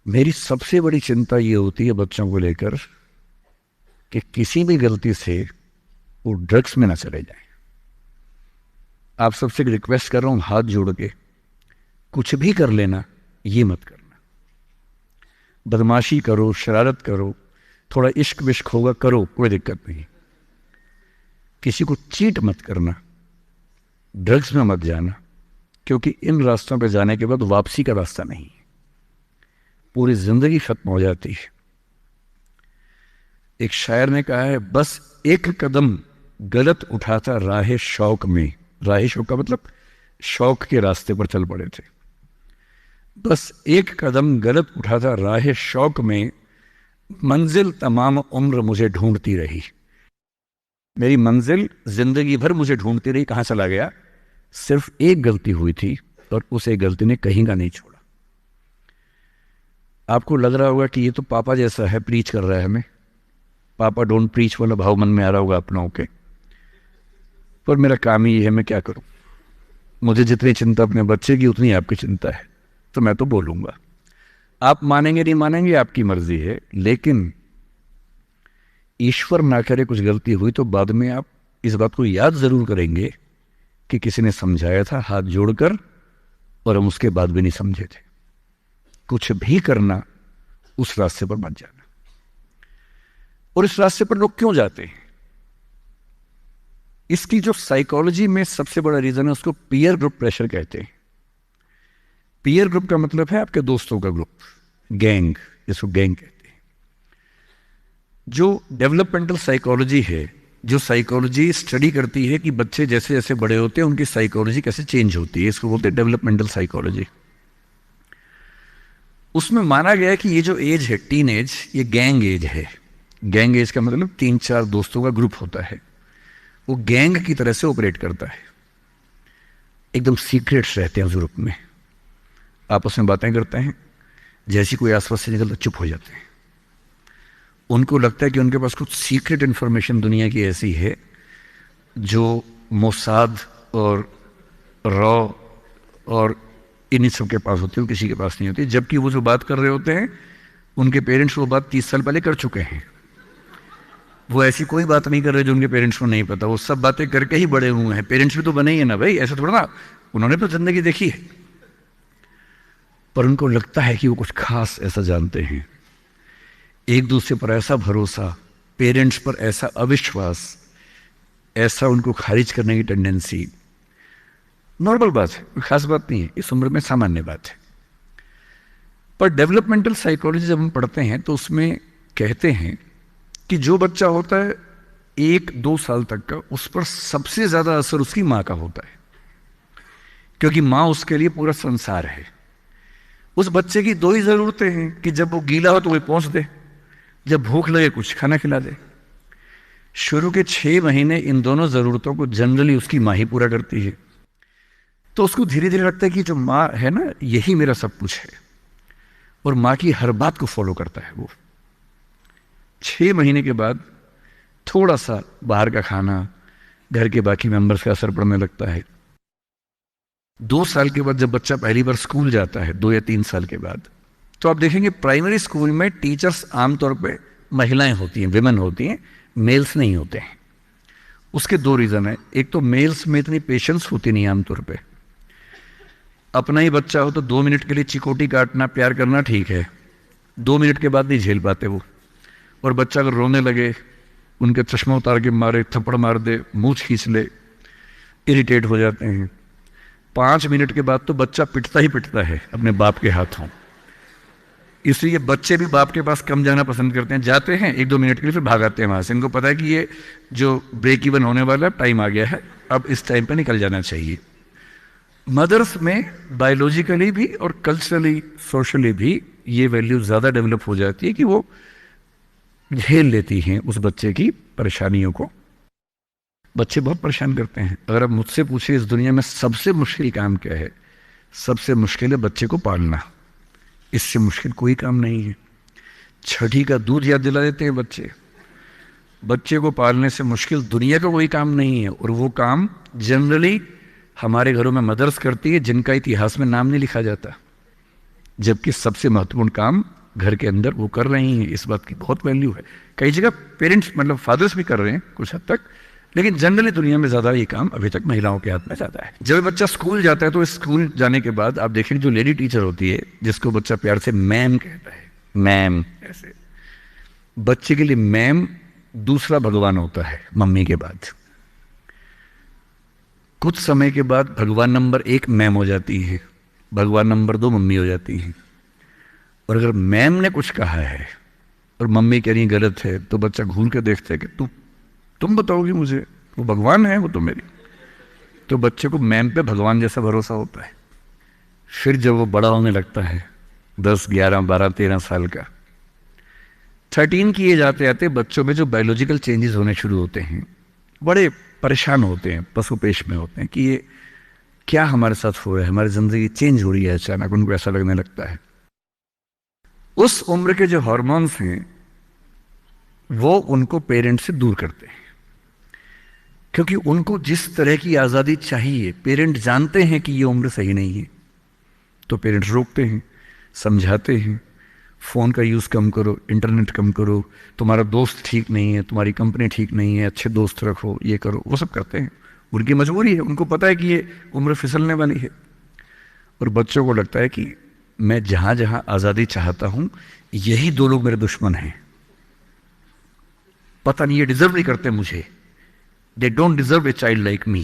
मेरी सबसे बड़ी चिंता ये होती है बच्चों को लेकर कि किसी भी गलती से वो ड्रग्स में ना चले जाएं। आप सबसे एक रिक्वेस्ट कर रहा हूं हाथ जोड़ के, कुछ भी कर लेना, ये मत करना। बदमाशी करो, शरारत करो, थोड़ा इश्क विश्क होगा करो, कोई दिक्कत नहीं। किसी को चीट मत करना, ड्रग्स में मत जाना, क्योंकि इन रास्तों पे जाने के बाद वापसी का रास्ता नहीं है, पूरी जिंदगी खत्म हो जाती है। एक शायर ने कहा है, बस एक कदम गलत उठाता राह शौक में, राह शौक का मतलब शौक के रास्ते पर चल पड़े थे। बस एक कदम गलत उठाता राह शौक में, मंजिल तमाम उम्र मुझे ढूंढती रही। मेरी मंजिल जिंदगी भर मुझे ढूंढती रही, कहां चला गया? सिर्फ एक गलती हुई थी और उस एक गलती ने कहीं का नहीं छोड़ा। आपको लग रहा होगा कि ये तो पापा जैसा है, प्रीच कर रहा है हमें, पापा डोंट प्रीच वाला भाव मन में आ रहा होगा अपनों के, पर मेरा काम ही है, मैं क्या करूं। मुझे जितनी चिंता अपने बच्चे की उतनी आपकी चिंता है, तो मैं तो बोलूंगा। आप मानेंगे नहीं मानेंगे आपकी मर्जी है, लेकिन ईश्वर ना करे कुछ गलती हुई तो बाद में आप इस बात को याद जरूर करेंगे कि किसी ने समझाया था हाथ जोड़कर, और हम उसके बाद भी नहीं समझे थे। कुछ भी करना, उस रास्ते पर मत जाना। और इस रास्ते पर लोग क्यों जाते हैं? इसकी जो साइकोलॉजी में सबसे बड़ा रीजन है, उसको पीयर ग्रुप प्रेशर कहते हैं। पीयर ग्रुप का मतलब है आपके दोस्तों का ग्रुप, गैंग, जिसको गैंग कहते हैं। जो डेवलपमेंटल साइकोलॉजी है, जो साइकोलॉजी स्टडी करती है कि बच्चे जैसे जैसे बड़े होते हैं उनकी साइकोलॉजी कैसे चेंज होती है, इसको बोलते हैं डेवलपमेंटल साइकोलॉजी। उसमें माना गया है कि ये जो एज है, टीन एज, ये गैंग एज है। गैंग एज का मतलब 3-4 दोस्तों का ग्रुप होता है, वो गैंग की तरह से ऑपरेट करता है। एकदम सीक्रेट्स रहते हैं उस ग्रुप में, आपस में बातें करते हैं, जैसी कोई आसपास से निकलता चुप हो जाते हैं। उनको लगता है कि उनके पास कुछ सीक्रेट इंफॉर्मेशन दुनिया की ऐसी है जो मोसाद और रॉ और इन्हीं सब के पास होती है, किसी के पास नहीं होती। जबकि वो जो बात कर रहे होते हैं उनके पेरेंट्स वो बात 30 साल पहले कर चुके हैं। वो ऐसी कोई बात नहीं कर रहे जो उनके पेरेंट्स को नहीं पता, वो सब बातें करके ही बड़े हुए हैं। पेरेंट्स भी तो बने ही है ना भाई, ऐसा थोड़ा ना, उन्होंने तो जिंदगी देखी है। पर उनको लगता है कि वो कुछ खास ऐसा जानते हैं। एक दूसरे पर ऐसा भरोसा, पेरेंट्स पर ऐसा अविश्वास, ऐसा उनको खारिज करने की टेंडेंसी, नॉर्मल बात है, कोई खास बात नहीं है, इस उम्र में सामान्य बात है। पर डेवलपमेंटल साइकोलॉजी जब हम पढ़ते हैं तो उसमें कहते हैं कि जो बच्चा होता है 1-2 साल तक का, उस पर सबसे ज्यादा असर उसकी माँ का होता है, क्योंकि माँ उसके लिए पूरा संसार है। उस बच्चे की 2 ही जरूरतें हैं कि जब वो गीला हो तो वो पहुंच दे, जब भूख लगे कुछ खाना खिला दे। शुरू के 6 महीने इन दोनों जरूरतों को जनरली उसकी माँ ही पूरा करती है। तो उसको धीरे धीरे लगता है कि जो माँ है ना, यही मेरा सब कुछ है, और माँ की हर बात को फॉलो करता है वो। 6 महीने के बाद थोड़ा सा बाहर का खाना, घर के बाकी मेंबर्स का असर पड़ने लगता है। 2 साल के बाद जब बच्चा पहली बार स्कूल जाता है, 2 या 3 साल के बाद, तो आप देखेंगे प्राइमरी स्कूल में टीचर्स आमतौर पे महिलाएं होती हैं, विमेन होती हैं, मेल्स नहीं होते हैं। उसके 2 रीजन है। एक तो मेल्स में इतनी पेशेंस होती नहीं आमतौर पे। अपना ही बच्चा हो तो 2 मिनट के लिए चिकोटी काटना, प्यार करना ठीक है, 2 मिनट के बाद नहीं झेल पाते वो। और बच्चा अगर रोने लगे, उनके चश्मा उतार के मारे, थप्पड़ मार दे, मूंछ खींच ले, इरिटेट हो जाते हैं। 5 मिनट के बाद तो बच्चा पिटता ही पिटता है अपने बाप के हाथों। इसलिए बच्चे भी बाप के पास कम जाना पसंद करते हैं, जाते हैं 1-2 मिनट के लिए, फिर भाग आते हैं वहां से। इनको पता है कि ये जो ब्रेक इवन होने वाला टाइम आ गया है, अब इस टाइम पे निकल जाना चाहिए। मदर्स में बायोलॉजिकली भी और कल्चरली, सोशली भी ये वैल्यू ज्यादा डेवलप हो जाती है कि वो झेल लेती हैं उस बच्चे की परेशानियों को। बच्चे बहुत परेशान करते हैं। अगर आप मुझसे पूछे इस दुनिया में सबसे मुश्किल काम क्या है, सबसे मुश्किल है बच्चे को पालना। इससे मुश्किल कोई काम नहीं है। छठी का दूध याद दिला देते हैं बच्चे। बच्चे को पालने से मुश्किल दुनिया का कोई काम नहीं है, और वो काम जनरली हमारे घरों में मदर्स करती है, जिनका इतिहास में नाम नहीं लिखा जाता। जबकि सबसे महत्वपूर्ण काम घर के अंदर वो कर रही हैं, इस बात की बहुत वैल्यू है। कई जगह पेरेंट्स मतलब फादर्स भी कर रहे हैं कुछ हद तक, लेकिन जनरली दुनिया में ज़्यादा ये काम अभी तक महिलाओं के हाथ में ज़्यादा है। जब बच्चा स्कूल जाता है तो स्कूल जाने के बाद आप देखेंगे जो लेडी टीचर होती है, जिसको बच्चा प्यार से मैम कहता है, मैम, ऐसे बच्चे के लिए मैम दूसरा भगवान होता है मम्मी के बाद। कुछ समय के बाद भगवान नंबर 1 मैम हो जाती है, भगवान नंबर 2 मम्मी हो जाती है। और अगर मैम ने कुछ कहा है और मम्मी कह रही गलत है, तो बच्चा घूर के देखता है कि तुम बताओगी मुझे, वो भगवान है वो तो मेरी। तो बच्चे को मैम पे भगवान जैसा भरोसा होता है। फिर जब वो बड़ा होने लगता है 10, 11, 12, 13 साल का, 13 की एज आते आते बच्चों में जो बायोलॉजिकल चेंजेस होने शुरू होते हैं, बड़े परेशान होते हैं, पशुपेश में होते हैं कि ये क्या हमारे साथ हो रहा है, हमारी जिंदगी चेंज हो रही है। अचानक उनको ऐसा लगने लगता है। उस उम्र के जो हार्मोन्स हैं वो उनको पेरेंट्स से दूर करते हैं, क्योंकि उनको जिस तरह की आज़ादी चाहिए, पेरेंट जानते हैं कि ये उम्र सही नहीं है, तो पेरेंट्स रोकते हैं, समझाते हैं, फ़ोन का यूज़ कम करो, इंटरनेट कम करो, तुम्हारा दोस्त ठीक नहीं है, तुम्हारी कंपनी ठीक नहीं है, अच्छे दोस्त रखो, ये करो, वो सब करते हैं। उनकी मजबूरी है, उनको पता है कि ये उम्र फिसलने वाली है। और बच्चों को लगता है कि मैं जहाँ जहाँ आज़ादी चाहता हूँ, यही 2 लोग मेरे दुश्मन हैं, पता नहीं ये डिजर्व नहीं करते मुझे, they don't deserve a child like me.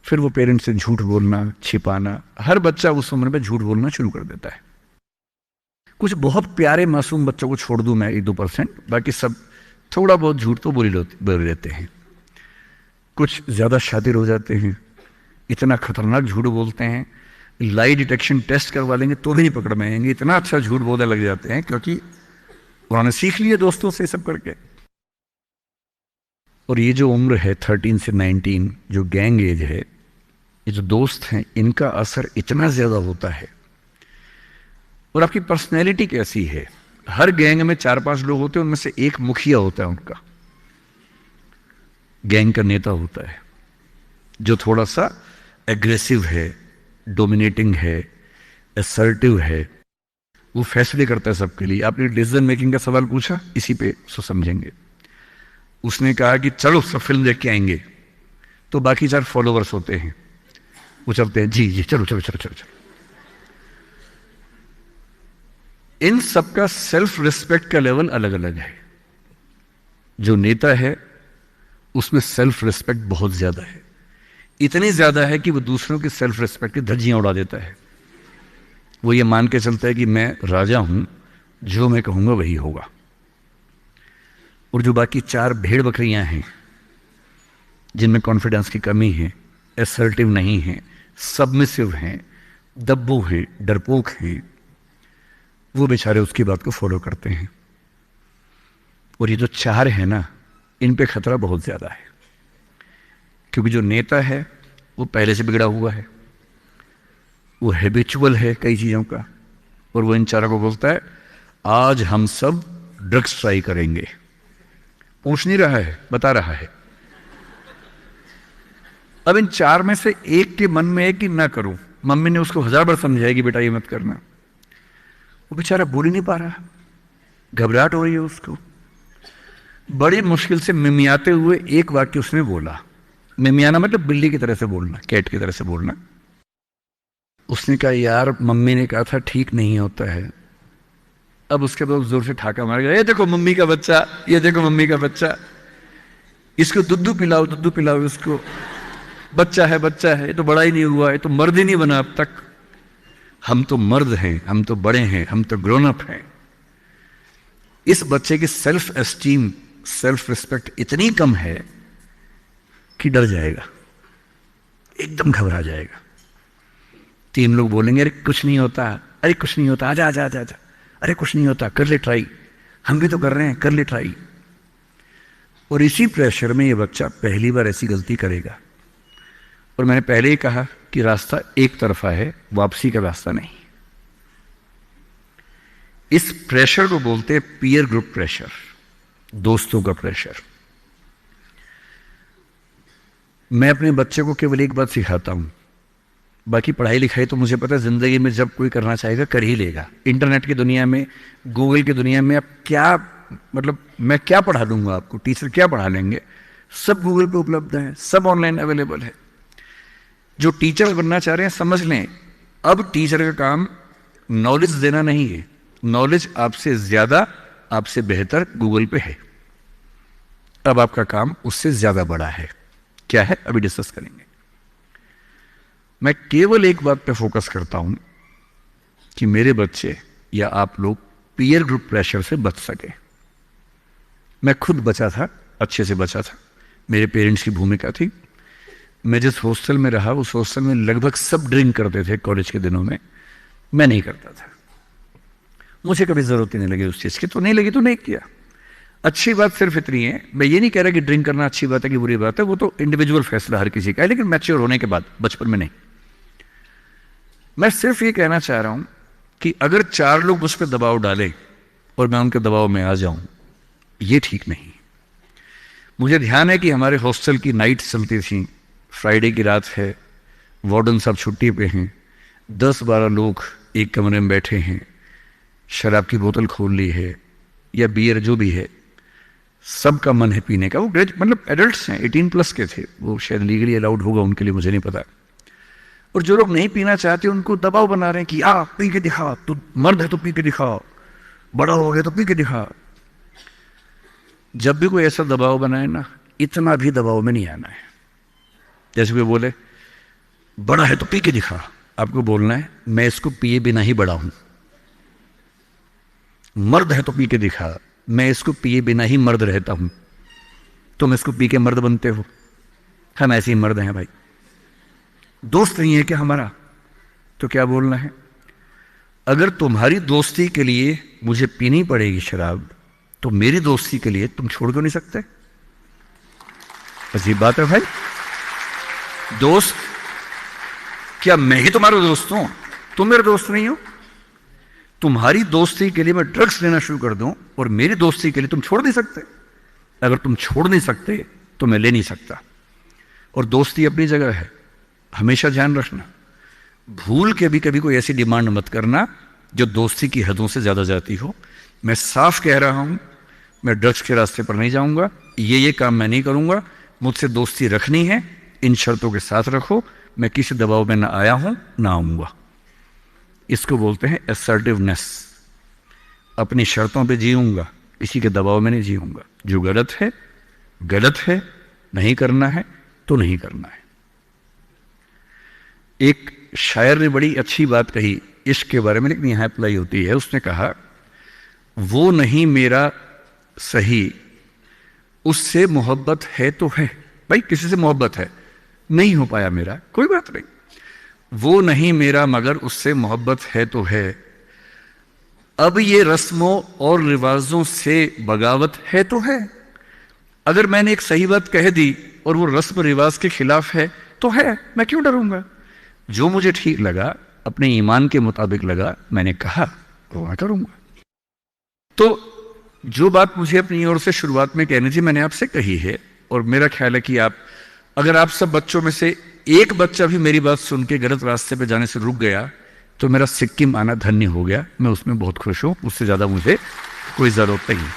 फिर वो पेरेंट्स से झूठ बोलना, छिपाना, हर बच्चा उस उम्र में झूठ बोलना शुरू कर देता है। कुछ बहुत प्यारे मासूम बच्चों को छोड़ दूं मैं 1-2%, बाकी सब थोड़ा बहुत झूठ तो बोल लेते हैं। कुछ ज्यादा शातिर हो जाते हैं, इतना खतरनाक झूठ बोलते हैं, लाई डिटेक्शन टेस्ट करवा लेंगे तो भी नहीं पकड़ में आएंगे, इतना अच्छा झूठ बोलने लग जाते हैं, क्योंकि उन्होंने सीख लिया दोस्तों से सब करके। और ये जो उम्र है 13 से 19, जो गैंग एज है, ये जो दोस्त हैं, इनका असर इतना ज्यादा होता है। और आपकी पर्सनैलिटी कैसी है, हर गैंग में 4-5 लोग होते हैं, उनमें से एक मुखिया होता है, उनका गैंग का नेता होता है, जो थोड़ा सा एग्रेसिव है, डोमिनेटिंग है, असर्टिव है, वो फैसले करता है सबके लिए। आपने डिसीजन मेकिंग का सवाल पूछा, इसी पे सो समझेंगे। उसने कहा कि चलो सब फिल्म देख के आएंगे, तो बाकी 4 फॉलोवर्स होते हैं, वो चलते हैं, जी जी चलो चलो चलो चलो चलो। इन सबका सेल्फ रिस्पेक्ट का लेवल अलग अलग है। जो नेता है उसमें सेल्फ रिस्पेक्ट बहुत ज्यादा है, इतनी ज्यादा है कि वो दूसरों की सेल्फ रिस्पेक्ट की धज्जियां उड़ा देता है। वो ये मान के चलता है कि मैं राजा हूं, जो मैं कहूंगा वही होगा। और जो बाकी 4 भेड़ बकरियां हैं, जिनमें कॉन्फिडेंस की कमी है, असर्टिव नहीं है, सबमिसिव हैं, दब्बू हैं, डरपोक हैं, वो बेचारे उसकी बात को फॉलो करते हैं। और ये जो 4 है ना, इन पे खतरा बहुत ज्यादा है, क्योंकि जो नेता है वो पहले से बिगड़ा हुआ है, वो हैबिचुअल है कई चीजों का, और वो इन 4 को बोलता है आज हम सब ड्रग्स ट्राई करेंगे। पूछ नहीं रहा है, बता रहा है। अब इन 4 में से एक के मन में है कि ना करूं, मम्मी ने उसको 1000 बार समझाएगी बेटा ये मत करना, वो बेचारा बोल ही नहीं पा रहा, घबराहट हो रही है उसको। बड़ी मुश्किल से मिमियाते हुए एक वाक्य उसने बोला, मिमियाना मतलब बिल्ली की तरह से बोलना, कैट की तरह से बोलना। उसने कहा यार मम्मी ने कहा था ठीक नहीं होता है। अब उसके बाद जोर से ठाका मार गया, ये देखो मम्मी का बच्चा, ये देखो मम्मी का बच्चा, इसको दुद्धू पिलाओ, दुद्धू पिलाओ इसको, बच्चा है, ये तो बड़ा ही नहीं हुआ, ये तो मर्द ही नहीं बना अब तक। हम तो मर्द हैं, हम तो बड़े हैं, हम तो ग्रोन अप हैं। इस बच्चे की सेल्फ एस्टीम, सेल्फ रिस्पेक्ट इतनी कम है कि डर जाएगा, एकदम घबरा जाएगा। 3 लोग बोलेंगे अरे कुछ नहीं होता, अरे कुछ नहीं होता, आजा आजा आजा आजा, अरे कुछ नहीं होता, कर ले ट्राई, हम भी तो कर रहे हैं, कर ले ट्राई। और इसी प्रेशर में ये बच्चा पहली बार ऐसी गलती करेगा। और मैंने पहले ही कहा कि रास्ता एक तरफा है, वापसी का रास्ता नहीं। इस प्रेशर को बोलते हैं पीयर ग्रुप प्रेशर, दोस्तों का प्रेशर। मैं अपने बच्चे को केवल एक बात सिखाता हूं, बाकी पढ़ाई लिखाई तो मुझे पता है ज़िंदगी में जब कोई करना चाहेगा कर ही लेगा। इंटरनेट की दुनिया में, गूगल की दुनिया में, अब क्या मतलब मैं क्या पढ़ा दूंगा आपको, टीचर क्या पढ़ा लेंगे? सब गूगल पे उपलब्ध है, सब ऑनलाइन अवेलेबल है। जो टीचर बनना चाह रहे हैं समझ लें, अब टीचर का काम नॉलेज देना नहीं है, नॉलेज आपसे ज्यादा, आपसे बेहतर गूगल पे है। अब आपका काम उससे ज्यादा बड़ा है। क्या है अभी डिस्कस करेंगे। मैं केवल एक बात पे फोकस करता हूं कि मेरे बच्चे या आप लोग पीयर ग्रुप प्रेशर से बच सके। मैं खुद बचा था, अच्छे से बचा था। मेरे पेरेंट्स की भूमिका थी। मैं जिस हॉस्टल में रहा उस हॉस्टल में लगभग सब ड्रिंक करते थे कॉलेज के दिनों में, मैं नहीं करता था। मुझे कभी जरूरत ही नहीं लगी उस चीज की, तो नहीं लगी तो नहीं किया। अच्छी बात सिर्फ इतनी है, मैं ये नहीं कह रहा कि ड्रिंक करना अच्छी बात है कि बुरी बात है, वो तो इंडिविजुअल फैसला हर किसी का है, लेकिन मैच्योर होने के बाद, बचपन में नहीं। मैं सिर्फ ये कहना चाह रहा हूं कि अगर 4 लोग मुझ पर दबाव डालें और मैं उनके दबाव में आ जाऊं, ये ठीक नहीं। मुझे ध्यान है कि हमारे हॉस्टल की नाइट चलती थी, फ्राइडे की रात है, वार्डन साहब छुट्टी पे हैं, 10-12 लोग एक कमरे में बैठे हैं, शराब की बोतल खोल ली है या बियर जो भी है, सबका मन है पीने का। वो मतलब एडल्ट्स हैं, 18+ के थे, वो शायद लीगली अलाउड होगा उनके लिए, मुझे नहीं पता। और जो लोग नहीं पीना चाहते उनको दबाव बना रहे हैं कि आ पी के दिखा, तू मर्द है तो पी के दिखा, बड़ा हो गया तो पी के दिखा। जब भी कोई ऐसा दबाव बनाए ना, इतना भी दबाव में नहीं आना है। जैसे कोई बोले बड़ा है तो पी के दिखा, आपको बोलना है मैं इसको पिए बिना ही बड़ा हूं। मर्द है तो पी के दिखा, मैं इसको पिए बिना ही मर्द रहता हूं। तुम इसको पी के मर्द बनते हो, हम ऐसे ही मर्द हैं भाई। दोस्त नहीं है क्या हमारा? तो क्या बोलना है, अगर तुम्हारी दोस्ती के लिए मुझे पीनी पड़ेगी शराब, तो मेरी दोस्ती के लिए तुम छोड़ क्यों नहीं सकते? अजीब बात है भाई। दोस्त, क्या मैं ही तुम्हारा दोस्त हूं? तुम मेरे दोस्त नहीं हो? तुम्हारी दोस्ती के लिए मैं ड्रग्स लेना शुरू कर दूं और मेरी दोस्ती के लिए तुम छोड़ नहीं सकते? अगर तुम छोड़ नहीं सकते तो मैं ले नहीं सकता। और दोस्ती अपनी जगह है, हमेशा ध्यान रखना। भूल के भी कभी कोई ऐसी डिमांड मत करना जो दोस्ती की हदों से ज्यादा जाती हो। मैं साफ कह रहा हूं, मैं ड्रग्स के रास्ते पर नहीं जाऊंगा, ये काम मैं नहीं करूंगा। मुझसे दोस्ती रखनी है, इन शर्तों के साथ रखो। मैं किसी दबाव में ना आया हूं ना आऊंगा। इसको बोलते हैं असर्टिवनेस। अपनी शर्तों पे जीऊंगा, किसी के दबाव में नहीं जीऊंगा। जो गलत है गलत है, नहीं करना है तो नहीं करना है। एक शायर ने बड़ी अच्छी बात कही इश्क के बारे में, लेकिन यहां अप्लाई होती है। उसने कहा, वो नहीं मेरा सही, उससे मोहब्बत है तो है। भाई किसी से मोहब्बत है, नहीं हो पाया मेरा, कोई बात नहीं। वो नहीं मेरा मगर उससे मोहब्बत है तो है। अब ये रस्मों और रिवाजों से बगावत है तो है। अगर मैंने एक सही बात कह दी और वो रस्म रिवाज के खिलाफ है तो है, मैं क्यों डरूंगा? जो मुझे ठीक लगा, अपने ईमान के मुताबिक लगा, मैंने कहा वो मैं करूंगा। तो जो बात मुझे अपनी ओर से शुरुआत में कहनी थी मैंने आपसे कही है। और मेरा ख्याल है कि अगर आप सब बच्चों में से एक बच्चा भी मेरी बात सुन के गलत रास्ते पे जाने से रुक गया तो मेरा सिक्किम आना धन्य हो गया। मैं उसमें बहुत खुश हूं, उससे ज्यादा मुझे कोई जरूरत नहीं।